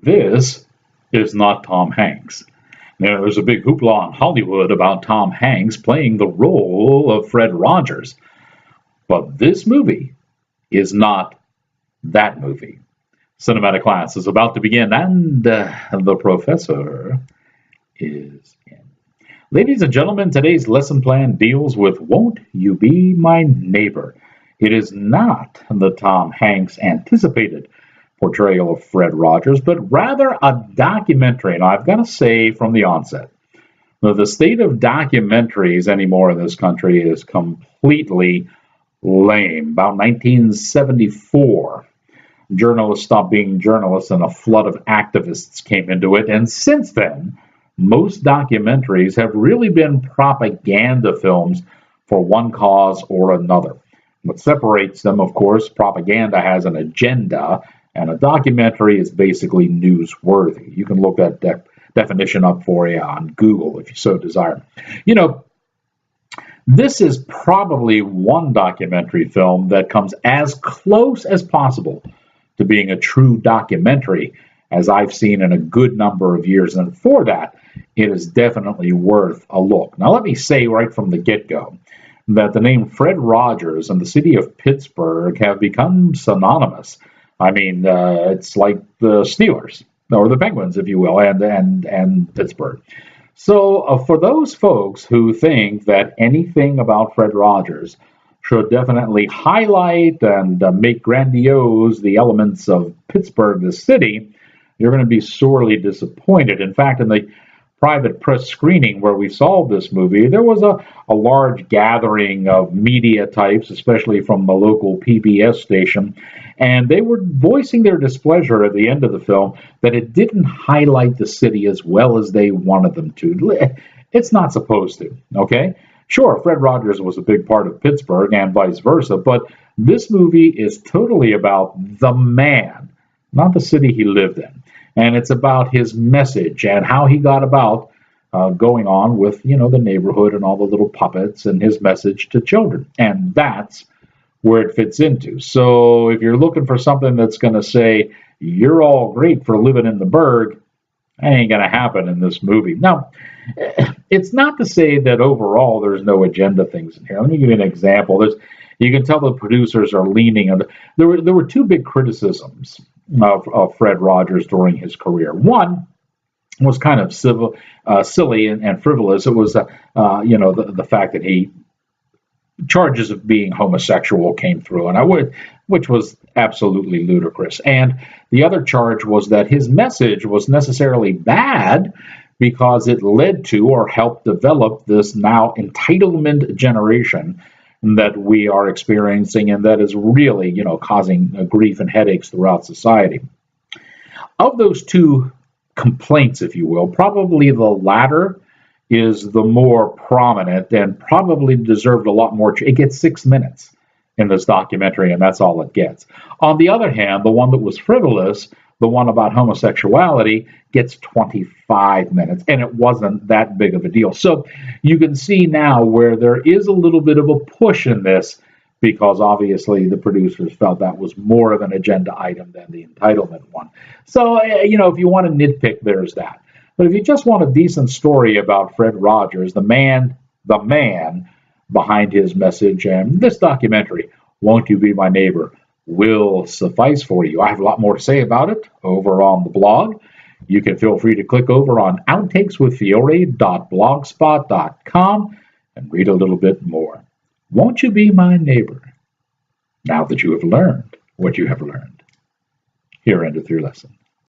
This is not Tom Hanks. Now, there's a big hoopla in Hollywood about Tom Hanks playing the role of Fred Rogers, but this movie is not that movie. Cinematic class is about to begin, and the professor is in. Ladies and gentlemen, today's lesson plan deals with Won't You Be My Neighbor? It is not the Tom Hanks anticipated portrayal of Fred Rogers, but rather a documentary. And I've got to say from the onset, the state of documentaries anymore in this country is completely lame. About 1974, journalists stopped being journalists and a flood of activists came into it. And since then, most documentaries have really been propaganda films for one cause or another. What separates them, of course, propaganda has an agenda, and a documentary is basically newsworthy. You can look that definition up for you on Google if you so desire. You know, this is probably one documentary film that comes as close as possible to being a true documentary as I've seen in a good number of years. And for that, it is definitely worth a look. Now, let me say right from the get-go that the name Fred Rogers and the city of Pittsburgh have become synonymous. I mean, it's like the Steelers, or the Penguins, if you will, and Pittsburgh. So for those folks who think that anything about Fred Rogers should definitely highlight and make grandiose the elements of Pittsburgh, the city, you're going to be sorely disappointed. In fact, in the private press screening where we saw this movie, there was a large gathering of media types, especially from the local PBS station, and they were voicing their displeasure at the end of the film that it didn't highlight the city as well as they wanted them to. It's not supposed to, okay? Sure, Fred Rogers was a big part of Pittsburgh and vice versa, but this movie is totally about the man, not the city he lived in. And it's about his message and how he got about going on with, the neighborhood and all the little puppets and his message to children. And that's where it fits into. So if you're looking for something that's going to say, you're all great for living in the burg, that ain't going to happen in this movie. Now, it's not to say that overall there's no agenda things in here. Let me give you an example. You can tell the producers are leaning on. There were two big criticisms of Fred Rogers during his career. One was kind of silly and frivolous. It was, the fact that he charges of being homosexual came through, which was absolutely ludicrous. And the other charge was that his message was necessarily bad because it led to or helped develop this now entitlement generation that we are experiencing, and that is really, causing grief and headaches throughout society. Of those two complaints, if you will, probably the latter is the more prominent and probably deserved a lot more. It gets 6 minutes in this documentary, and that's all it gets. On the other hand, the one that was frivolous, the one about homosexuality, gets 25 minutes, and it wasn't that big of a deal. So you can see now where there is a little bit of a push in this, because obviously the producers felt that was more of an agenda item than the entitlement one. So, if you want to nitpick, there's that. But if you just want a decent story about Fred Rogers, the man behind his message, and this documentary, Won't You Be My Neighbor, will suffice for you. I have a lot more to say about it over on the blog. You can feel free to click over on outtakeswithfiore.blogspot.com and read a little bit more. Won't you be my neighbor? Now that you have learned what you have learned. Here endeth your lesson.